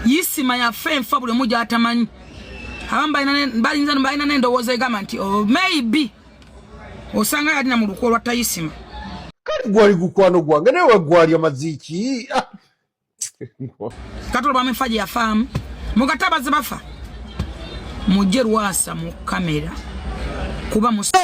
Yisima ya fe mfabule muja atamanyi. Hawamba balinzano baina n'endowooza egamba nti maybe osanga yalina mu lukwe olwa Tayisima. Kati gwali gukwano gwange naye gwali amaziki. Katolo bamefaji ya famu. Mugatabaze bafa. Mujje Lwasa mu kamera. Kuba musa.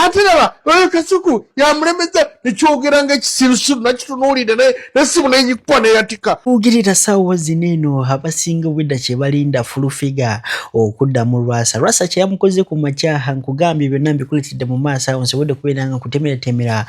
Atiraba kasuku ya mlemeza nichogeranga ekisirusiru nakitunuulira ne simu nenyikwa neyatika. Ugirira sawa zineno abasinga weda kye balinda fulufiga okudda mu Lwasa. Lwasa kye yamukoze ku macyaha nkugambye byonna mbikuletedde mu maaso awo nsobodde kubeeranga kutemera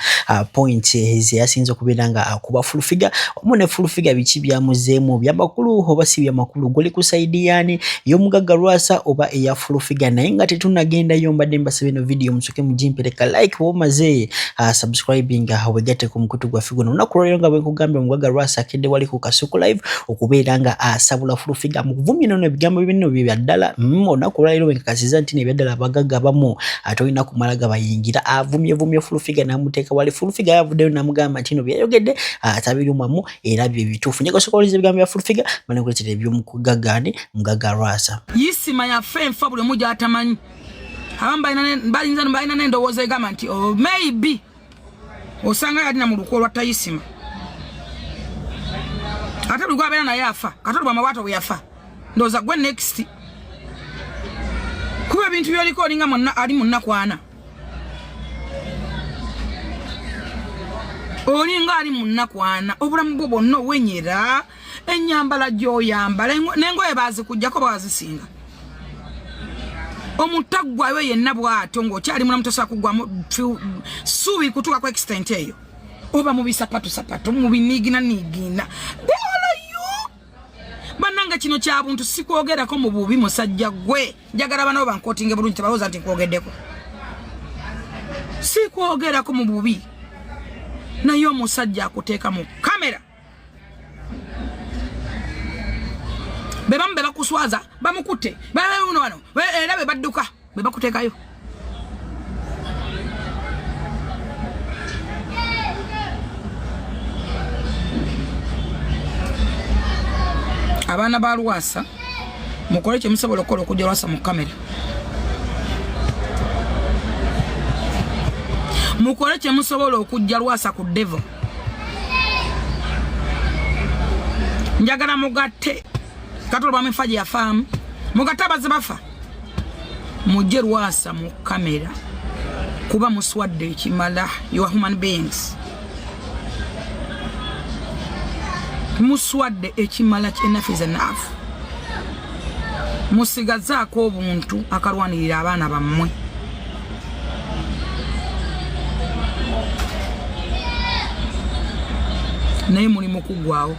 point eziyasinze okubeeranga kuba fulufiga. Omune fulufiga biki byamuzeemu byamakulu oba si byamakulu goli ku saidi yani y'omugagga Lwasa oba eya fulufiga naye nga tetunnagendayo mbadde mbasabye video msuke mujimpereka like womaze subscribing wegate ku mkutu gwa figo na unakulolero nga bwe kugambye omugagga Lwasa akedde wali ku Kasuku live okubeeranga asabula fulufiga mu kuvumya nono ebigambo bino byaddala onakulolero wenka kasiza nti ne byaddala abagagga bamu atolina kumalaga bayingira avumye fulufiga namuteeka wali fulufiga yavuddeyo namugamba nti no byayogedde atabirumamu era bye bituufu nyeko sokolize ebigambo bya fulufiga bane kuletera eby'omugagga mugagga Lwasa. Yisima ya fe mfabule muja atamanyi. Hawamba balinzano baina n'endowooza egamba nti maybe osanga yalina mu lukwe olwa Tayisima. Ate lugwa abeera naye afa. Katolo bamawaato bwe yafa. Ndowooza gwe next. Kuba ebintu byoliko olinga ali mu nnakwana. Olinga ali mu nnakwana. Obulamu bwo bwonna owenyera. Ennyambala gy'oyambala. N'engoye baazikugyako bazisinga. Omutagwa we yenna bw'atyo ng'okyali mulamu tosobola kuggwamu suubi kutuuka ku extent eyo. Oba mu bisapatu mu biniigina. They all you. Bannanga kino kya buntu sikwogerako mu bubi musajja gwe. Njagala bano bankootinge bulungi tebalowooza nti nkwogeddeko. Sikwogerako mu bubi. Naye omusajja akuteeka mu kamera. Bebamu bebakuswaza bamukute babe uno wano era bebadduka bebakuteekayo. Abaana ba Lwasa mukole kye musobola okukola okujja Lwasa mu kamera. Mukole kye musobola okujja Lwasa ku devil. Njagala mugatte Katolo bamefaji ya famu. Mugatabaze bafa. Mujje Lwasa mu kamera. Kuba muswadde ekimala. You are human beings. Muswadde ekimala enough is enough. Musigazaako obuntu akalwanirira abaana bammwe. Naye muli mu kuggwaawo.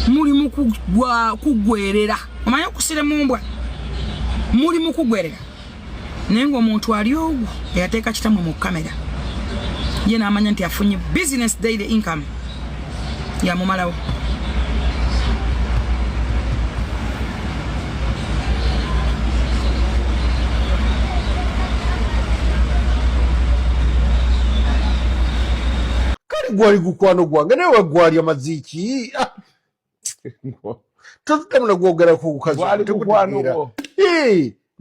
Muli mu kugwerera. Omanyi okusire mu mbwa. Muli mu kugwerera. Naye ng'omuntu ali ogwo eyateeka kitamwe mu kamera. Ye n'amanya nti afunye business daily income. Yamumalawo. Kati gwali gukwano gwange naye gwali amaziki. Tutamuna gwogera ku bukazi gukwano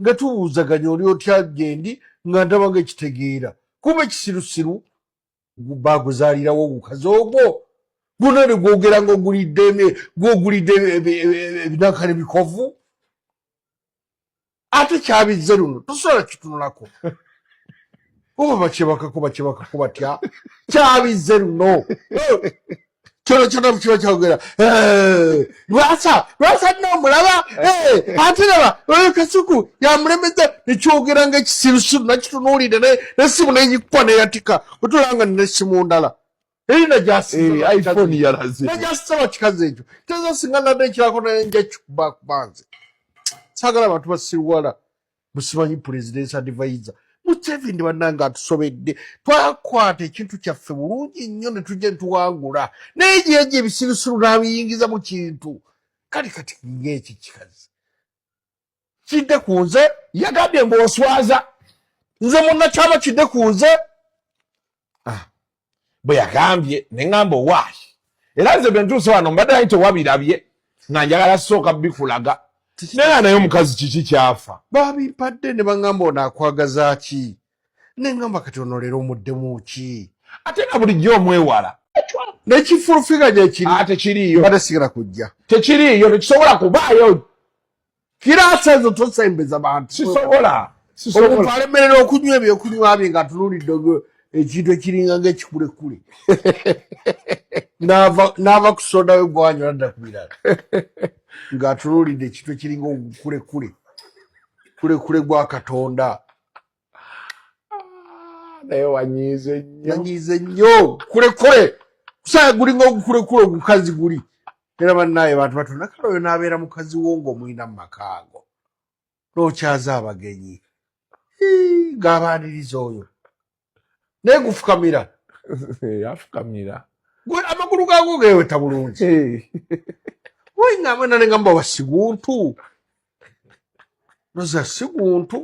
nga tubuuzaganya oli otya gendi nga ndaba ng'ekitegeera kuba ekisirusiru baaguzaalirawo obukazi obwo guna ne gwogera ng'ogulidde ebinankana ebikovu ate kyabizze luno tosobola kitunulako oba bakyebakako batya kyabizze luno kyona kiba kyogera Lwasa n'omulaba ate laba kasuku yamulemeza nekyogeranga ekisirusiru nakitunuulira ne simu nenyikwa neyatika otulanga nesimu ndala erina iPhone yalaze najasaba kikazi ekyo tezosinga ekirako nenja kikuba kubanze saagala abantu basirwala musimanyi presidential advisor Museveni bannanga atusobedde twakwata ekintu kyaffe bulungi nnyo ne tujja ntuwangula naye ebisirusiru n'abiyingiza mu kintu kati ng'eki kikazi kidde ku nze yagambye ng'oswaza nze munnakyama kidde ku nze bwe yagambye ne ŋŋamba owaayi era nze bwe ntuuse wano mbadde naye tewabirabye nga njagala sooka bikulaga naye naye omukazi kiki kyafa babimpadde ne baŋŋamba ono akwagaza ki ne ŋŋamba kati ono leero omuddemu ki ate nga bulijjo omwewala nekifulufiga gyekiri tekiriiyo batesigala kujja tekiriiyo tekisobola kubaayo kirasa ezo tosembeza bantu sisobola omuntu alemerera okunywa ebyokunywa bye ng'atunuulidde ekintu ekiringa ng'ekikulekule n'ava ku soda we gwanywa nadda ku birala ng'atunuulidde ekintu ekiringa ogukulekule gwa Katonda. naye wanyiize nnyo nanyiize nnyo kulekule kusanga gulinga ogukulekule ogukazi guli era bannaaye bantu batonda kale oyo n'abeera mukazi wo ng'omulina mu makaago n'okyaza abagenyi ng'abaaniriza oyo naye gufukamira afukamira amagulu gaago geeweta bulungi oyiŋamwe nengamba oba siguntu noza siguntu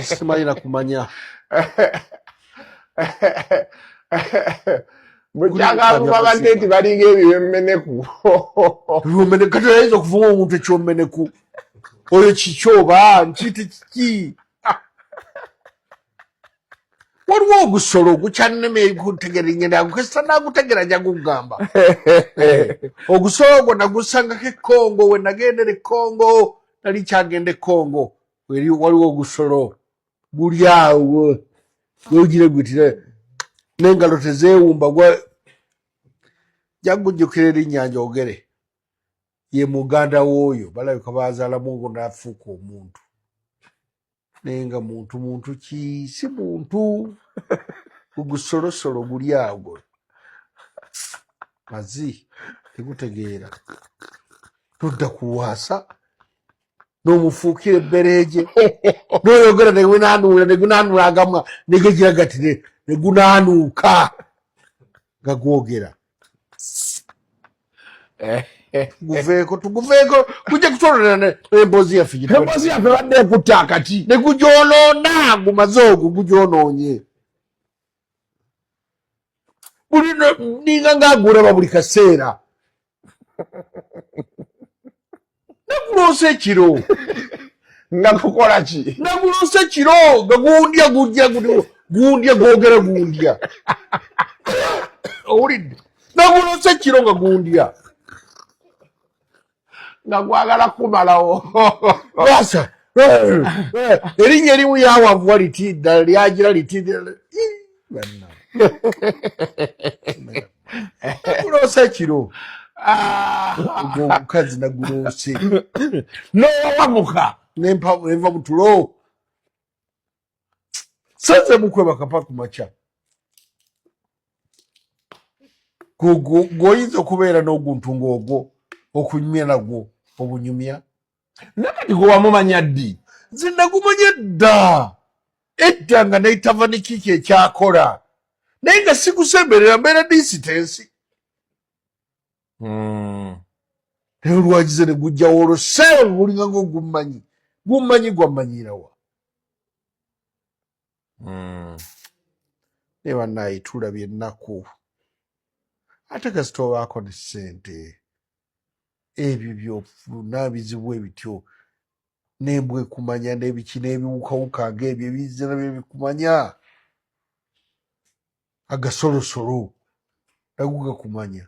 simanyi nakumanya bwekyagaluba nti balinga ebiwemmeneku kati ayinza okufunga omuntu ekyommeneku oyo kikyoba nkiti kiki waliwo ogusolo ogukyaneme kutegerengenda gukesa nagutegera jagugamba ogusolo ogwo nagusangako ekongo we nagendera ekongo nali kyagenda ekongo waliwo ogusolo guli awo gogire gutire n'engalo tezeewumba jagujjukira erinnya njogere ye muganda w'oyo balabika bazaalamu ngo n'afuuka omuntu naye nga muntu ki si muntu gusolosolo guli awo mazi tegutegeera todda kuwaasa n'omufuukira ebbereegye n'oyogera negunaanula agamwa negegira gati negunaanuuka nga gwogera tuguveeko gujja kutolera emboozi yaffe badde ekutta akati ne gugyonoona gumaze ogwo gugyonoonye ninga ngaagulaba buli kaseera naguloosa ekiro nga kukola ki naguloosa ekiro nga gundya gwogera gundya owulidde naguloosa ekiro nga gundya nga gwagala kumalawo asa erinnya erimu yawavuwa liti ddala lyagira liti naguloosa ekiro ogwo omukazi naguloose n'owawamuka nenva butulo sanze mukwebaka pa ku makya gw'oyinza okubeera n'oguntu ng'ogwo okunyumya nagwo obunyumya nakati gwe wamumanya ddi nze nagumanya edda nga naitava ne kiki ekyakola naye nga sikusemberera mbeera disitensi naye olwagize ne gujjawo olwo seewe gulinga ng'ogummanyi gwammanyiirawa naye bannaaye tulabye ennaku ate kasita obaako ne ssente ebyo byofuna bizibu ebityo n'embwa ekumanya n'ebiki n'ebiwukawuka ng'ebyo ebize nabyo bikumanya agasolosolo nago gakumanya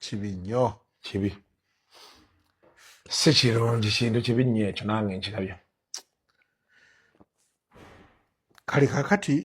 kibi nnyo kibi si kirungi kintu kibi nnyo ekyo nange nkirabye kale kakati